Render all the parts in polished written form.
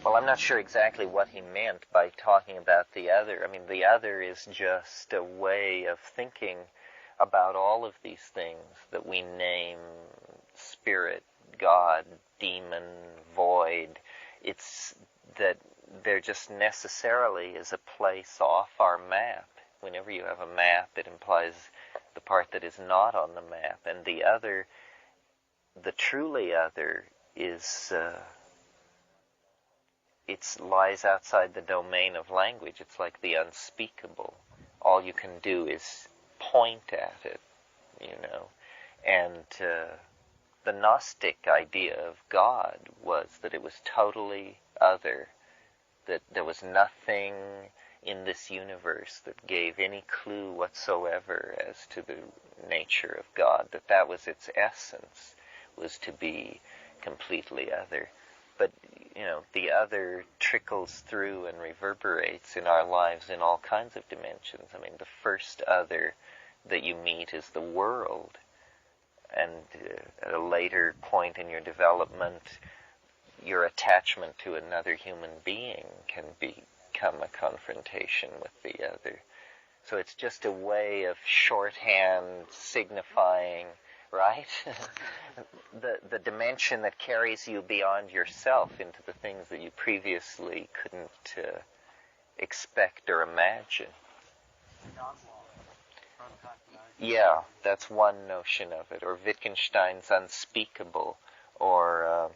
Well, I'm not sure exactly what he meant by talking about the other. I mean, the other is just a way of thinking about all of these things that we name spirit, God, demon, void. It's that there just necessarily is a place off our map. Whenever you have a map, it implies the part that is not on the map. And the other, the truly other, is... it lies outside the domain of language. It's like the unspeakable. All you can do is point at it, And the Gnostic idea of God was that it was totally other, that there was nothing in this universe that gave any clue whatsoever as to the nature of God, that was its essence, was to be completely other. But, the other trickles through and reverberates in our lives in all kinds of dimensions. I mean, the first other that you meet is the world. And at a later point in your development, your attachment to another human being can become a confrontation with the other. So it's just a way of shorthand signifying, right? the dimension that carries you beyond yourself into the things that you previously couldn't expect or imagine. Yeah, that's one notion of it. Or Wittgenstein's unspeakable. Or,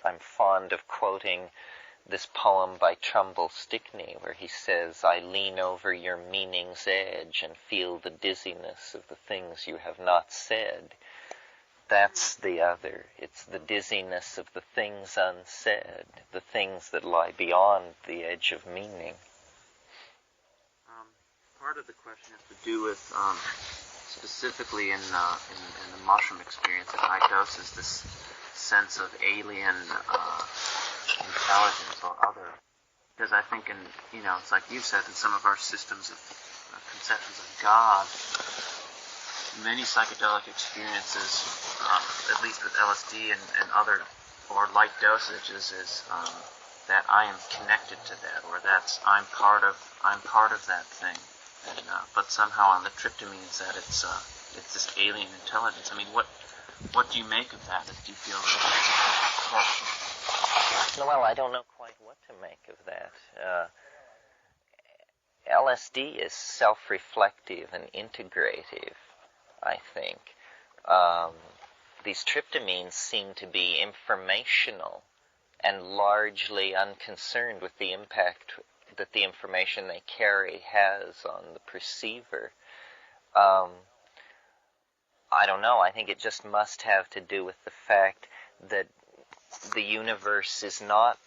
I'm fond of quoting this poem by Trumbull Stickney, where he says, "I lean over your meaning's edge and feel the dizziness of the things you have not said." That's the other. It's the dizziness of the things unsaid, the things that lie beyond the edge of meaning. Part of the question has to do with, specifically in the mushroom experience at high doses, this sense of alien intelligence or other. Because I think it's like you said, in some of our systems of conceptions of God, many psychedelic experiences, at least with LSD and other or light dosages, is that I am connected to that, or I'm part of that thing. And, but somehow on the tryptamines that it's this alien intelligence. I mean, what do you make of that? Do you feel that? Well, I don't know quite what to make of that. LSD is self-reflective and integrative, I think. These tryptamines seem to be informational and largely unconcerned with the impact that the information they carry has on the perceiver. I don't know. I think it just must have to do with the fact that the universe is not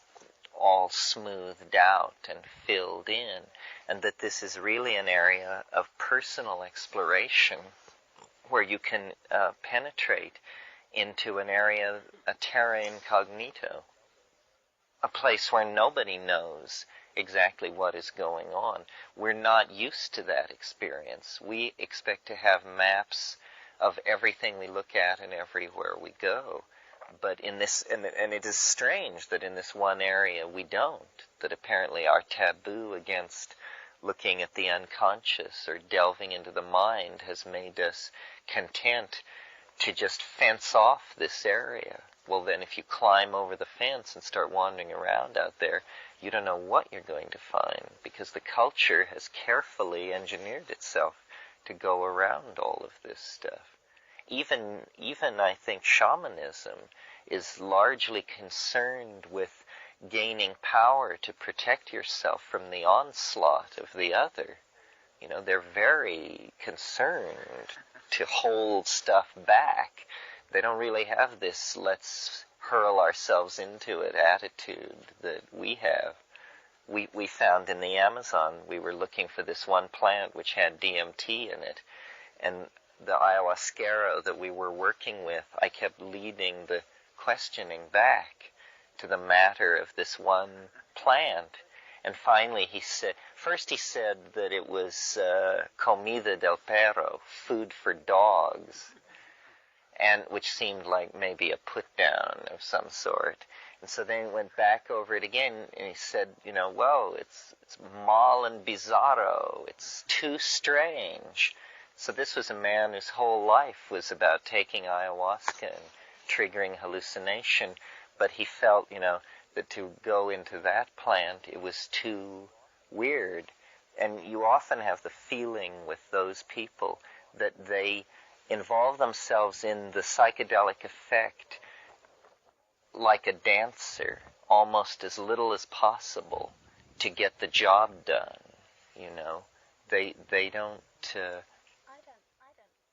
all smoothed out and filled in, and that this is really an area of personal exploration where you can penetrate into an area, a terra incognito, a place where nobody knows exactly what is going on. We're not used to that experience. We expect to have maps of everything we look at and everywhere we go. But in this, and it is strange that in this one area we don't, that apparently our taboo against looking at the unconscious or delving into the mind has made us content to just fence off this area. Well, then if you climb over the fence and start wandering around out there, you don't know what you're going to find, because the culture has carefully engineered itself to go around all of this stuff. Even I think shamanism is largely concerned with gaining power to protect yourself from the onslaught of the other. They're very concerned to hold stuff back. They don't really have this let's hurl ourselves into it attitude that we have. We found in the Amazon, we were looking for this one plant which had DMT in it, and the ayahuasquero that we were working with, I kept leading the questioning back to the matter of this one plant. And finally he said that it was comida del perro, food for dogs, and which seemed like maybe a put down of some sort. And so then he went back over it again, and he said, well, it's mal and bizarro. It's too strange. So this was a man whose whole life was about taking ayahuasca and triggering hallucination, but he felt, that to go into that plant, it was too weird. And you often have the feeling with those people that they involve themselves in the psychedelic effect like a dancer, almost as little as possible to get the job done. They don't. I don't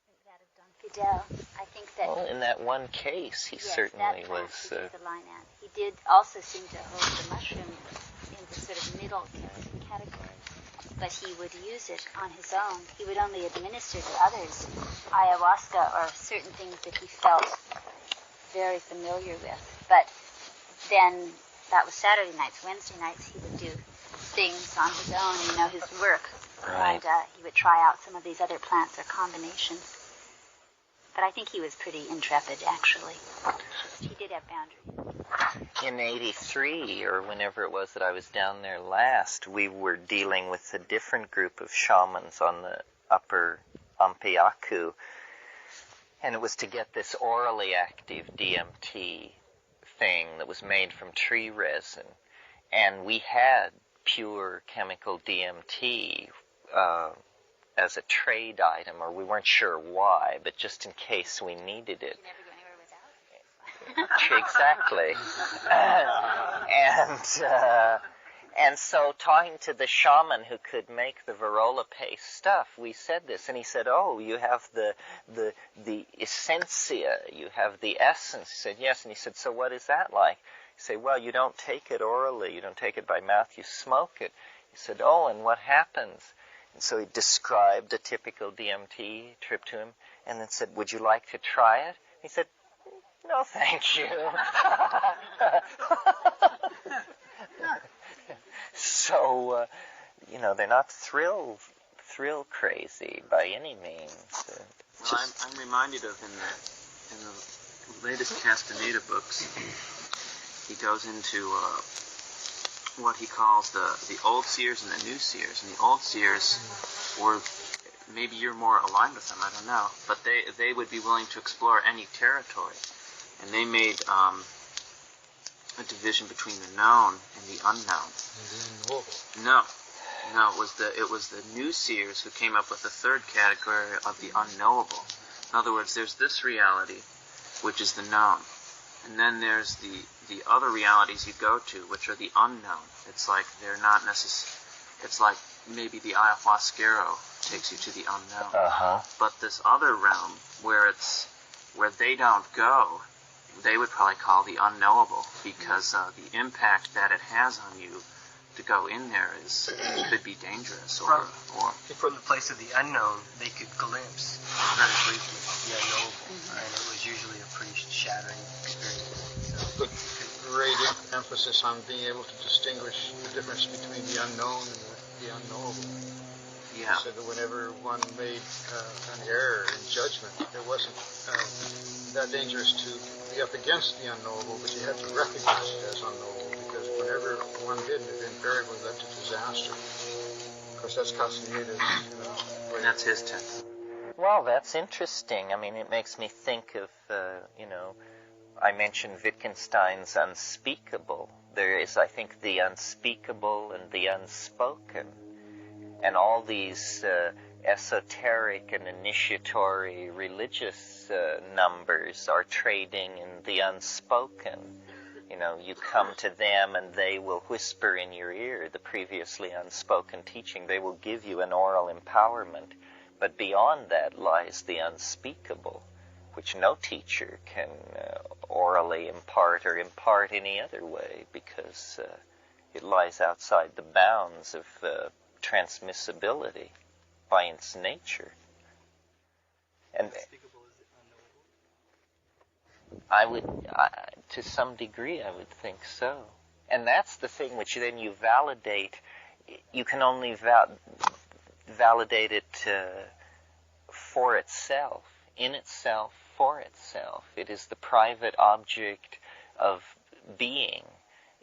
think that of Don Fidel. I think that. Well, in that one case, he certainly was. He took the line out. He did also seem to hold the mushroom in the sort of middle category, but he would use it on his own. He would only administer to others ayahuasca or certain things that he felt very familiar with. But then that was Saturday nights. Wednesday nights he would do things on his own, his work. Right. And he would try out some of these other plants or combinations. But I think he was pretty intrepid, actually. He did have boundaries. In 83, or whenever it was that I was down there last, we were dealing with a different group of shamans on the upper Ampiaku, and it was to get this orally active DMT thing that was made from tree resin. And we had pure chemical DMT as a trade item, or we weren't sure why, but just in case we needed it. You never go anywhere without? Exactly. And so talking to the shaman who could make the Varrola paste stuff, we said this, and he said, oh, you have the essentia, you have the essence. He said, yes. And he said, so what is that like? He said, well, you don't take it orally, you don't take it by mouth, you smoke it. He said, oh, and what happens? And so he described a typical DMT trip to him, and then said, would you like to try it? He said, no, thank you. So, they're not thrill crazy by any means. Well, I'm reminded of in the latest Castaneda books, he goes into what he calls the old seers and the new seers. And the old seers were, maybe you're more aligned with them, I don't know, but they would be willing to explore any territory. And they made a division between the known and the unknown. No, it was the new seers who came up with the third category of the unknowable. In other words, there's this reality, which is the known, and then there's the other realities you go to, which are the unknown. It's like they're not necessary. It's like maybe the ayahuasquero takes you to the unknown. But this other realm where they don't go, they would probably call the unknowable, because the impact that it has on you to go in there could be dangerous. Or from the place of the unknown, they could glimpse very briefly the unknowable, and it was usually a pretty shattering experience. So, great emphasis on being able to distinguish the difference between the unknown and the unknowable. Yeah. He said that whenever one made an error in judgment, it wasn't that dangerous to be up against the unknowable, but you had to recognize it as unknowable, because whenever one didn't, it invariably led to disaster. Of course, that's Castaneda's way. That's his text. Well, that's interesting. I mean, it makes me think of, I mentioned Wittgenstein's unspeakable. There is, I think, the unspeakable and the unspoken. And all these esoteric and initiatory religious numbers are trading in the unspoken. You come to them and they will whisper in your ear the previously unspoken teaching. They will give you an oral empowerment. But beyond that lies the unspeakable, which no teacher can orally impart or impart any other way, because it lies outside the bounds of transmissibility by its nature. And to some degree, I would think so. And that's the thing which then you validate. You can only validate it for itself, in itself, for itself. It is the private object of being.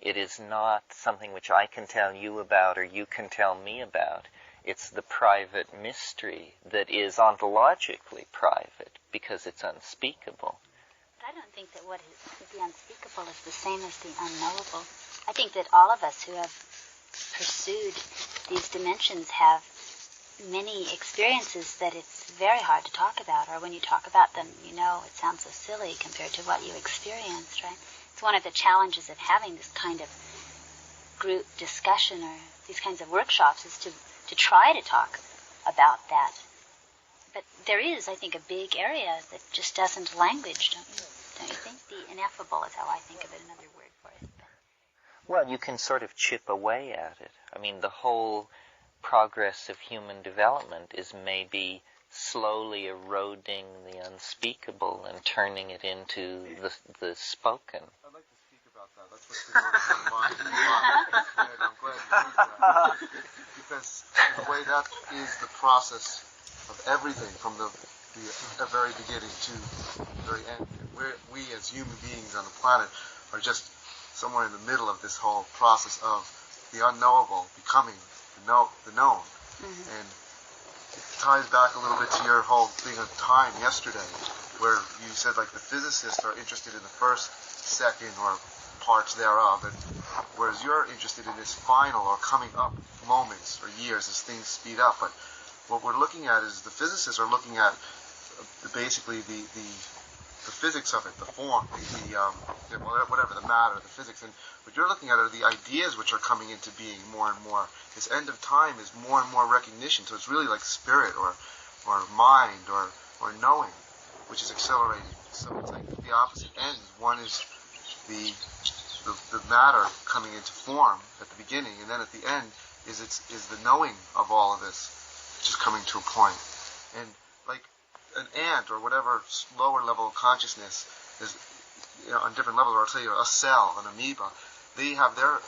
It is not something which I can tell you about or you can tell me about. It's the private mystery that is ontologically private because it's unspeakable. But I don't think that what is the unspeakable is the same as the unknowable. I think that all of us who have pursued these dimensions have many experiences that it's very hard to talk about, or when you talk about them, you know, it sounds so silly compared to what you experienced, right? It's one of the challenges of having this kind of group discussion or these kinds of workshops is to try to talk about that. But there is, I think, a big area that just doesn't language, don't you? Don't you think? The ineffable is how I think of it, another word for it. Well, you can sort of chip away at it. I mean, the whole progress of human development is maybe slowly eroding the unspeakable and turning it into the spoken. I'd like to speak about that. That's what's been on my mind. And I'm glad you did that. Because in a way that is the process of everything from the very beginning to the very end. We as human beings on the planet are just somewhere in the middle of this whole process of the unknowable becoming the known. Mm-hmm. And it ties back a little bit to your whole thing of time yesterday, where you said like the physicists are interested in the first, second, or parts thereof, and whereas you're interested in this final or coming up moments or years as things speed up. But what we're looking at is the physicists are looking at basically the physics of it, the form, whatever, the matter, the physics. And what you're looking at are the ideas which are coming into being more and more. This end of time is more and more recognition. So it's really like spirit or mind or knowing, which is accelerating. So it's like the opposite ends. One is the matter coming into form at the beginning, and then at the end is the knowing of all of this, just coming to a point. And like an ant or whatever lower level of consciousness is, on different levels, or I'll say a cell, an amoeba, they have their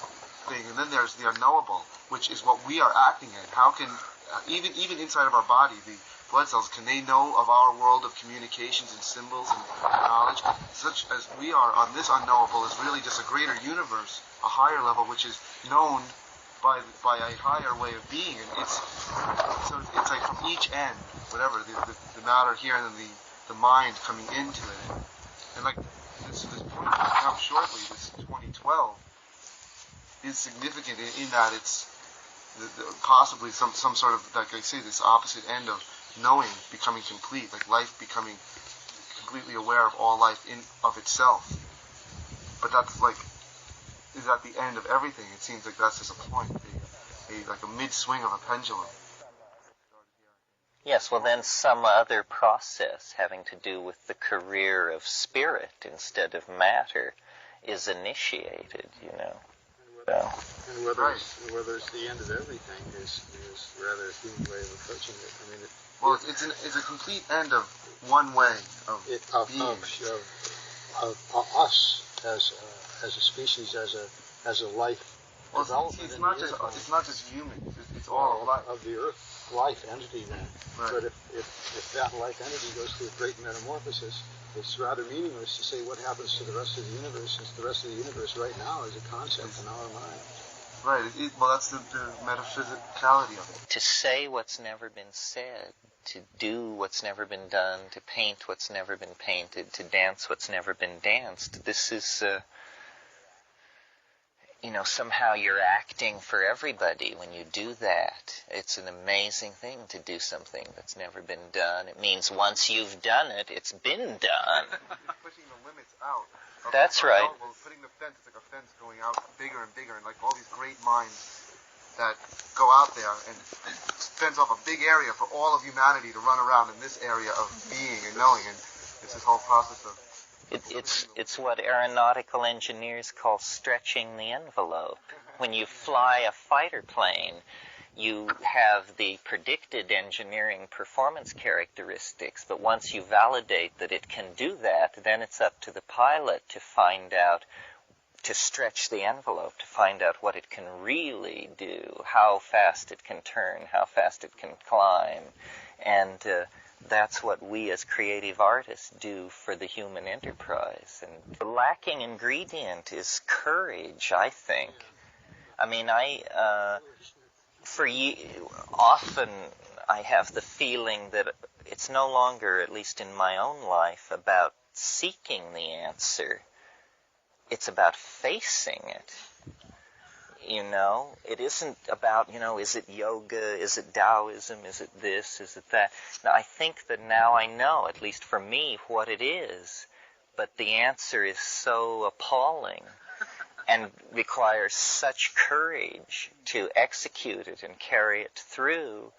thing, and then there's the unknowable, which is what we are acting in. How can, even inside of our body, the blood cells, can they know of our world of communications and symbols and knowledge? Such as we are on this unknowable is really just a greater universe, a higher level, which is known by a higher way of being. And it's like from each end, whatever, the matter here and then the mind coming into it. And like this point coming up shortly, this 2012, is significant in that it's possibly some sort of, like I say, this opposite end of knowing becoming complete, like life becoming completely aware of all life in of itself. But that's like, is at the end of everything. It seems like that's just a point, like a mid-swing of a pendulum. Yes, well then some other process having to do with the career of spirit instead of matter is initiated, you know. And whether it's the end of everything is rather a human way of approaching it. I mean, it's a complete end of one way of being. Of us as a species, as a life. Well, it's not just humans. It's all life of the Earth life entity then. Right. But if that life entity goes through a great metamorphosis, it's rather meaningless to say what happens to the rest of the universe, since the rest of the universe right now is a concept in our mind. Right. Well, that's the metaphysicality of it. To say what's never been said, to do what's never been done, to paint what's never been painted, to dance what's never been danced. This is, somehow you're acting for everybody when you do that. It's an amazing thing to do something that's never been done. It means once you've done it, it's been done. Pushing the limits out. That's right. Putting the fence, it's like a fence going out bigger and bigger, and like all these great minds that go out there and fence off a big area for all of humanity to run around in this area of being and knowing, and it's this whole process of... It's what aeronautical engineers call stretching the envelope. When you fly a fighter plane, you have the predicted engineering performance characteristics, but once you validate that it can do that, then it's up to the pilot to find out, to stretch the envelope, to find out what it can really do, how fast it can turn, how fast it can climb. And that's what we as creative artists do for the human enterprise. And the lacking ingredient is courage, I think. I mean, often I have the feeling that it's no longer, at least in my own life, about seeking the answer. It's about facing it. It isn't about, is it yoga, is it Taoism, is it this, is it that? Now, I think that now I know, at least for me, what it is, but the answer is so appalling and requires such courage to execute it and carry it through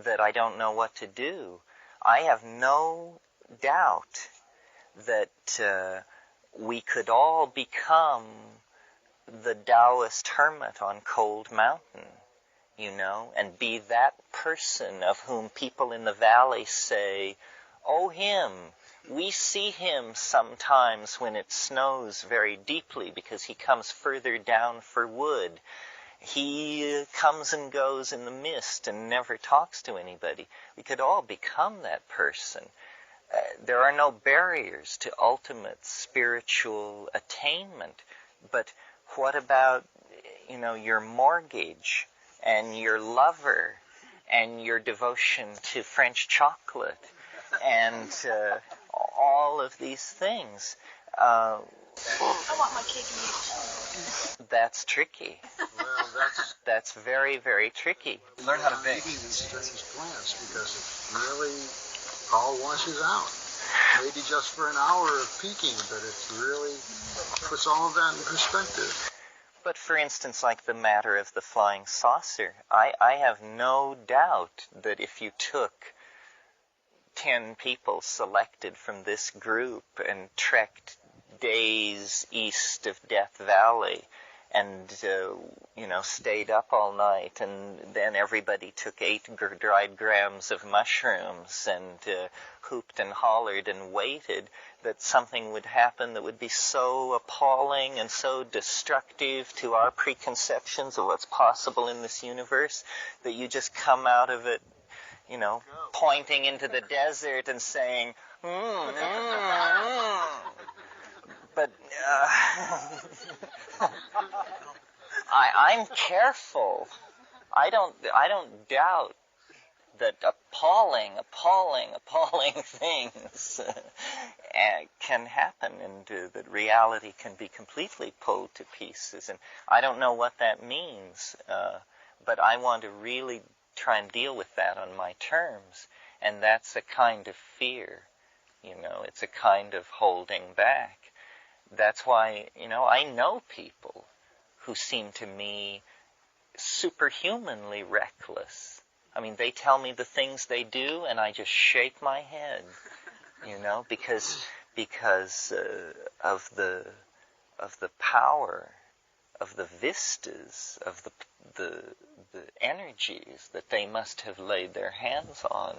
that I don't know what to do. I have no doubt that we could all become the Taoist hermit on Cold Mountain, and be that person of whom people in the valley say, "Oh, him, we see him sometimes when it snows very deeply because he comes further down for wood. He comes and goes in the mist and never talks to anybody." We could all become that person. There are no barriers to ultimate spiritual attainment, but what about, your mortgage and your lover and your devotion to French chocolate and all of these things? I want my cake and eat it. That's tricky. Well, That's very, very tricky. Learn how to bake. Maybe these strange plants because it really all washes out. Maybe just for an hour of peaking, but it really puts all of that in perspective. But for instance, like the matter of the flying saucer, I have no doubt that if you took 10 people selected from this group and trekked days east of Death Valley and, stayed up all night, and then everybody took 8 dried grams of mushrooms and hooped and hollered and waited, that something would happen that would be so appalling and so destructive to our preconceptions of what's possible in this universe that you just come out of it, pointing into the desert and saying, But I'm careful. I don't doubt that appalling things can happen, and that reality can be completely pulled to pieces. And I don't know what that means, but I want to really try and deal with that on my terms. And that's a kind of fear, it's a kind of holding back. That's why, I know people who seem to me superhumanly reckless. I mean, they tell me the things they do, and I just shake my head, because of the power, of the vistas, of the energies that they must have laid their hands on.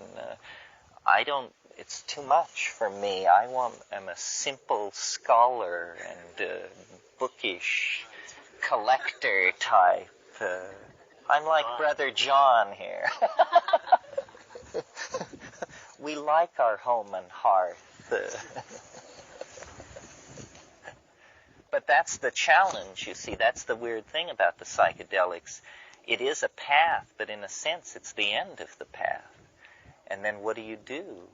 It's too much for me. I'm a simple scholar and bookish collector type. I'm like Brother John here. We like our home and hearth. But that's the challenge, you see. That's the weird thing about the psychedelics. It is a path, but in a sense, it's the end of the path. And then what do you do?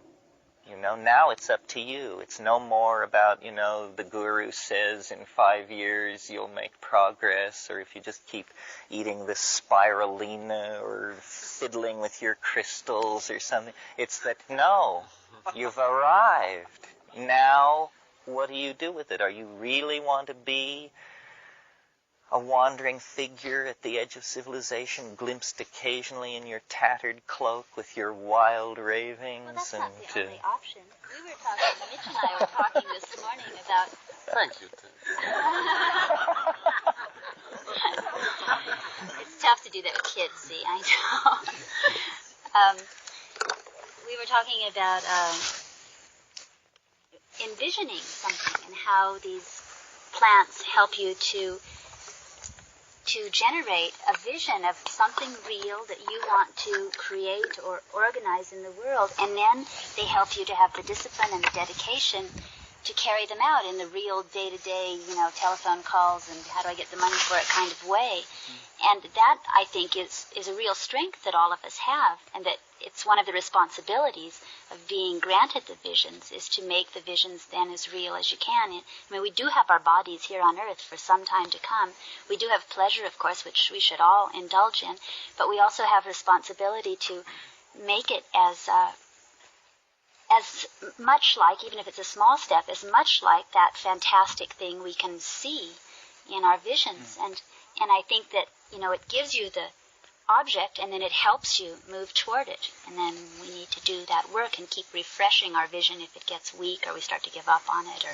Now it's up to you. It's no more about, the guru says in 5 years you'll make progress, or if you just keep eating this spirulina or fiddling with your crystals or something. It's that, no, you've arrived. Now, what do you do with it? Are you really want to be a wandering figure at the edge of civilization, glimpsed occasionally in your tattered cloak with your wild ravings? Well, that's not the only option. Mitch and I were talking this morning about... Thank you, Tim. It's tough to do that with kids, see, I know. We were talking about envisioning something and how these plants help you to to generate a vision of something real that you want to create or organize in the world, and then they help you to have the discipline and the dedication to carry them out in the real day-to-day, telephone calls and how do I get the money for it kind of way. And that, I think, is a real strength that all of us have, and that it's one of the responsibilities of being granted the visions, is to make the visions then as real as you can. I mean, we do have our bodies here on earth for some time to come. We do have pleasure, of course, which we should all indulge in, but we also have responsibility to make it as much like, even if it's a small step, as much like that fantastic thing we can see in our visions. And I think that, it gives you the object, and then it helps you move toward it. And then we need to do that work and keep refreshing our vision if it gets weak or we start to give up on it,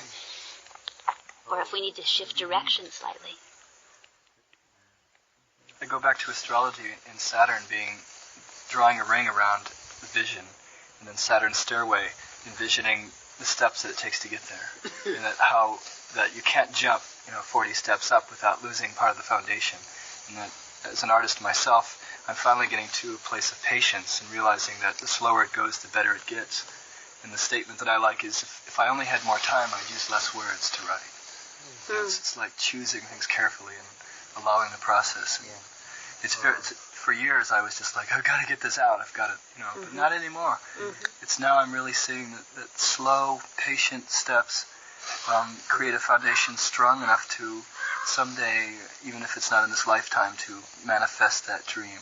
or if we need to shift direction slightly. I go back to astrology and Saturn drawing a ring around the vision, and then Saturn's stairway, envisioning the steps that it takes to get there, and that you can't jump 40 steps up without losing part of the foundation. And that, as an artist myself, I'm finally getting to a place of patience and realizing that the slower it goes, the better it gets. And the statement that I like is, if I only had more time, I'd use less words to write. It's like choosing things carefully and allowing the process. And for years I was just like, I've got to get this out, I've got to, but not anymore. It's now I'm really seeing that slow, patient steps create a foundation strong enough to someday, even if it's not in this lifetime, to manifest that dream.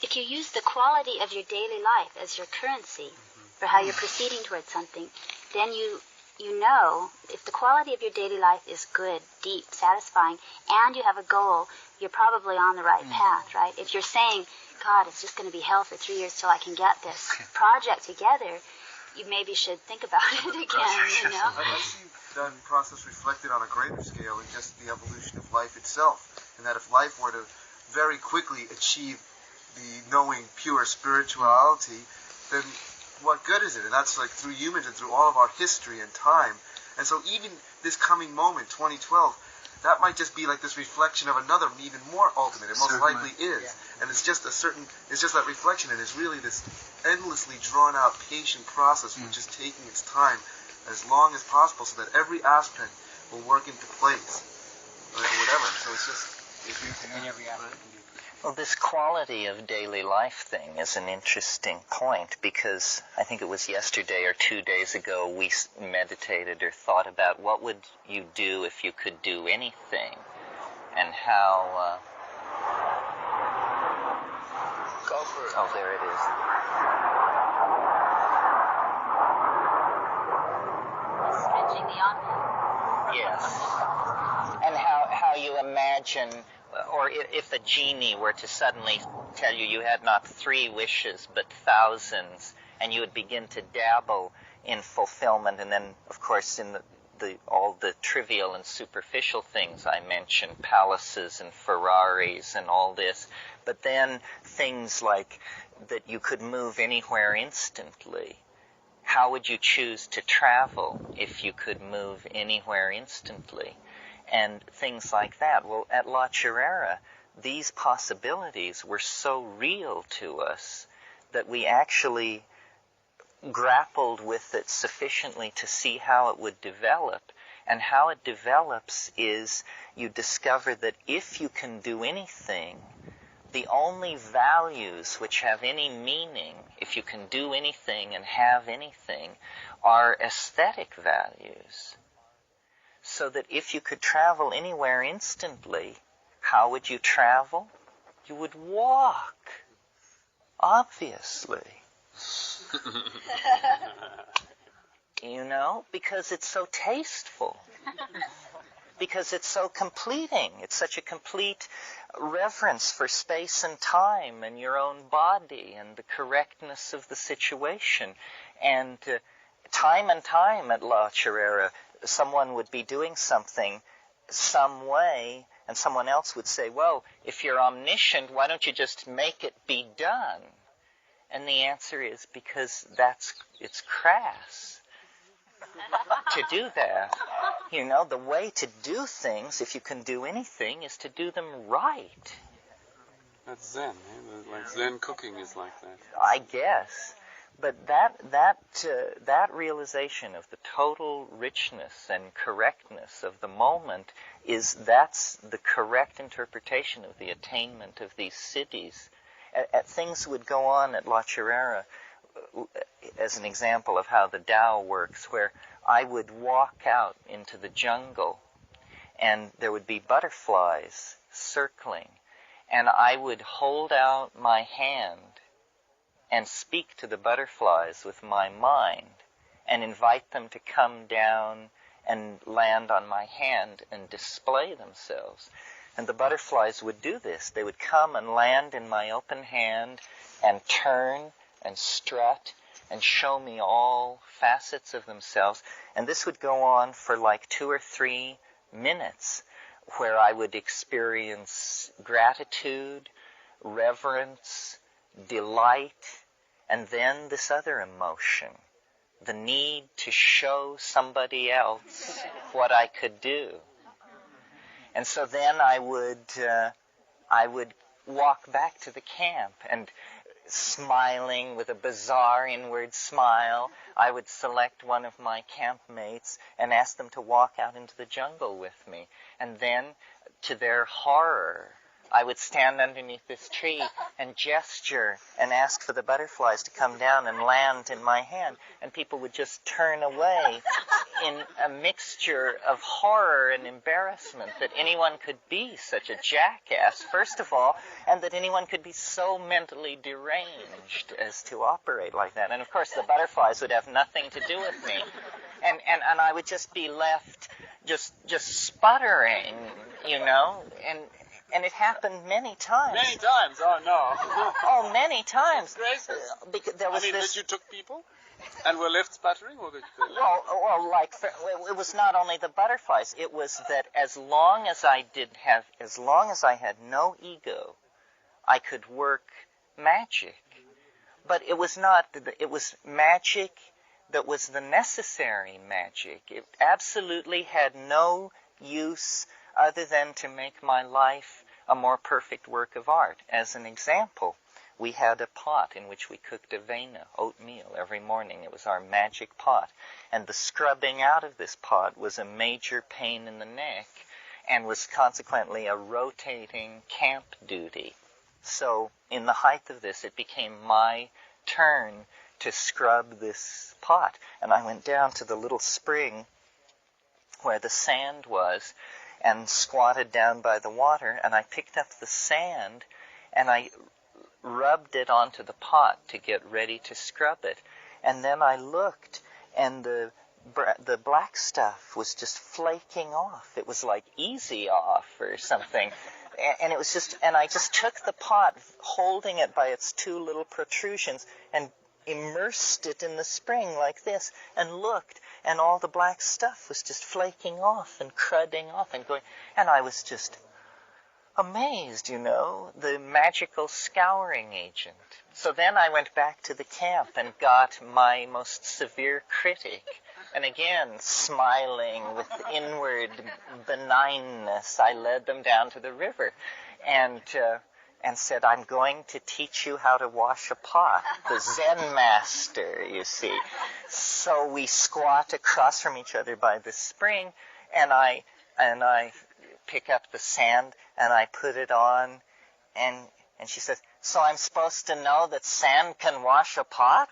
If you use the quality of your daily life as your currency for how you're proceeding towards something, then you know if the quality of your daily life is good, deep, satisfying, and you have a goal, you're probably on the right path, right? If you're saying, God, it's just going to be hell for 3 years till I can get this project together, you maybe should think about it again, I see that process reflected on a greater scale in just the evolution of life itself, and that if life were to very quickly achieve the knowing pure spirituality, then what good is it? And that's like through humans and through all of our history and time. And so even this coming moment, 2012, that might just be like this reflection of another, even more ultimate. It most likely is. Yeah. And it's just that reflection, and it's really this endlessly drawn out patient process which is taking its time as long as possible so that every aspect will work into place or whatever. So it's just in every aspect. Well, this quality of daily life thing is an interesting point, because I think it was yesterday or 2 days ago we meditated or thought about what would you do if you could do anything, and how... Go for it. Oh, there it is. Stretching the envelope. Yes. And how you imagine... Or if a genie were to suddenly tell you had not 3 wishes but thousands, and you would begin to dabble in fulfillment, and then, of course, in all the trivial and superficial things I mentioned, palaces and Ferraris and all this, but then things like that you could move anywhere instantly. How would you choose to travel if you could move anywhere instantly? And things like that. Well, at La Chirera, these possibilities were so real to us that we actually grappled with it sufficiently to see how it would develop. And how it develops is you discover that if you can do anything, the only values which have any meaning, if you can do anything and have anything, are aesthetic values. So that if you could travel anywhere instantly, how would you travel? You would walk, obviously. Because it's so tasteful. Because it's so completing. It's such a complete reverence for space and time and your own body and the correctness of the situation. And time and time at La Chirera, someone would be doing something some way, and someone else would say, well, if you're omniscient, why don't you just make it be done? And the answer is because it's crass to do that. You know, the way to do things, if you can do anything, is to do them right. That's Zen, eh? Like Zen cooking is like that. I guess. But that realization of the total richness and correctness of the moment that's the correct interpretation of the attainment of these cities. Things would go on at La Chirera as an example of how the Tao works, where I would walk out into the jungle and there would be butterflies circling, and I would hold out my hand and speak to the butterflies with my mind and invite them to come down and land on my hand and display themselves. And the butterflies would do this. They would come and land in my open hand and turn and strut and show me all facets of themselves. And this would go on for like 2 or 3 minutes, where I would experience gratitude, reverence, delight, and then this other emotion, the need to show somebody else what I could do. And so then I would walk back to the camp, and smiling with a bizarre inward smile, I would select one of my campmates and ask them to walk out into the jungle with me. And then, to their horror, I would stand underneath this tree and gesture and ask for the butterflies to come down and land in my hand. And people would just turn away in a mixture of horror and embarrassment that anyone could be such a jackass, first of all, and that anyone could be so mentally deranged as to operate like that. And of course the butterflies would have nothing to do with me. And I would just be left just sputtering, you know, and it happened many times. Many times? Oh, no. Oh, many times. Gracious. Because there was But you took people and were left sputtering? Or did you... It was not only the butterflies. It was that as long as I had no ego, I could work magic. But it was magic that was the necessary magic. It absolutely had no use other than to make my life a more perfect work of art. As an example, we had a pot in which we cooked avena, oatmeal, every morning. It was our magic pot. And the scrubbing out of this pot was a major pain in the neck and was consequently a rotating camp duty. So in the height of this, it became my turn to scrub this pot. And I went down to the little spring where the sand was and squatted down by the water, and I picked up the sand and I rubbed it onto the pot to get ready to scrub it. And then I looked, and the black stuff was just flaking off. It was like easy off or something. And it was just, and I just took the pot, holding it by its 2 little protrusions, and immersed it in the spring like this, and looked, and all the black stuff was just flaking off and crudding off and going, and I was just amazed, you know, the magical scouring agent. So then I went back to the camp and got my most severe critic, and again, smiling with inward benignness, I led them down to the river and said, I'm going to teach you how to wash a pot. The Zen master, you see. So we squat across from each other by the spring, and I pick up the sand and I put it on, and she says, so I'm supposed to know that sand can wash a pot?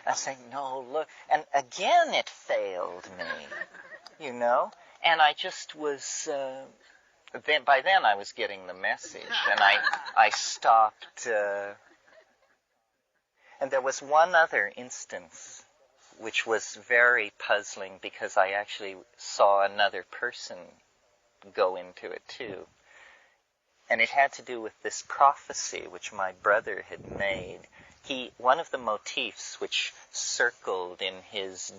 I say, no, look. And again it failed me, you know. And I just was... by then I was getting the message, and I stopped. And there was one other instance which was very puzzling, because I actually saw another person go into it too. And it had to do with this prophecy which my brother had made. One of the motifs which circled in his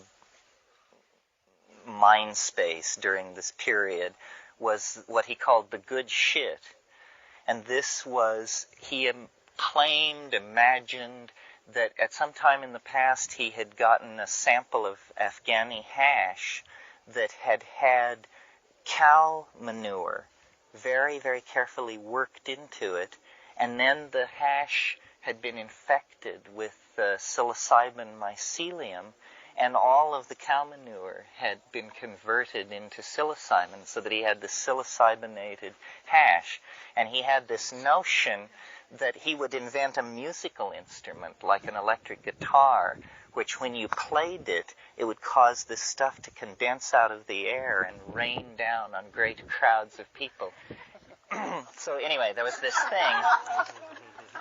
mind space during this period was what he called the good shit. And this was, he imagined that at some time in the past he had gotten a sample of Afghani hash that had had cow manure very, very carefully worked into it, and then the hash had been infected with psilocybin mycelium, and all of the cow manure had been converted into psilocybin, so that he had the psilocybinated hash. And he had this notion that he would invent a musical instrument, like an electric guitar, which when you played it, it would cause this stuff to condense out of the air and rain down on great crowds of people. So anyway, there was this thing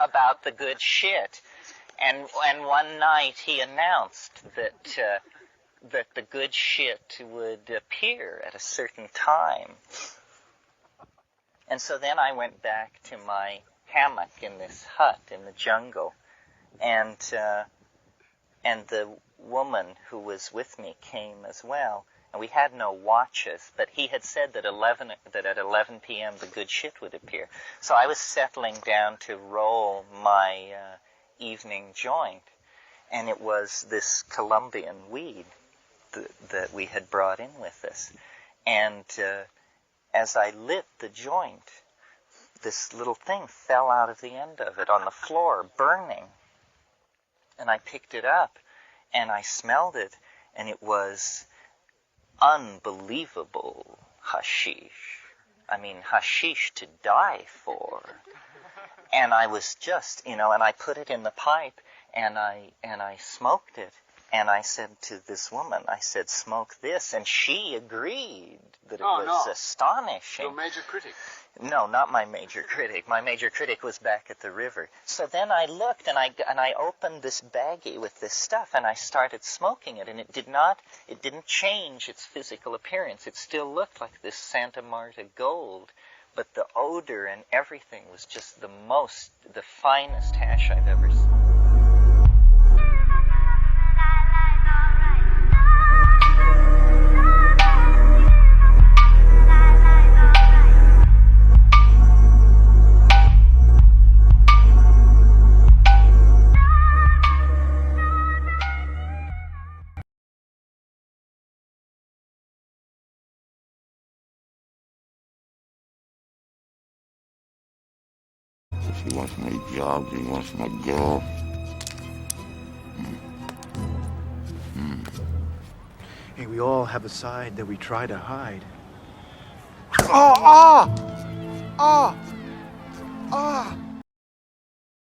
about the good shit. And one night he announced that the good shit would appear at a certain time. And so then I went back to my hammock in this hut in the jungle, and the woman who was with me came as well. And we had no watches, but he had said that at 11 p.m. the good shit would appear. So I was settling down to roll my evening joint, and it was this Colombian weed that we had brought in with us. And as I lit the joint, this little thing fell out of the end of it on the floor, burning. And I picked it up, and I smelled it, and it was unbelievable hashish. I mean, hashish to die for. And I was just, and I put it in the pipe, and I smoked it. And I said to this woman, I said, smoke this. And she agreed that it was astonishing. Your major critic. No, not my major critic. My major critic was back at the river. So then I looked, and I opened this baggie with this stuff, and I started smoking it, and it didn't change its physical appearance. It still looked like this Santa Marta gold, but the odor and everything was just the finest hash I've ever seen. She wants my job, she wants my girl. Hey, we all have a side that we try to hide. Ah! Ah! Ah! Ah!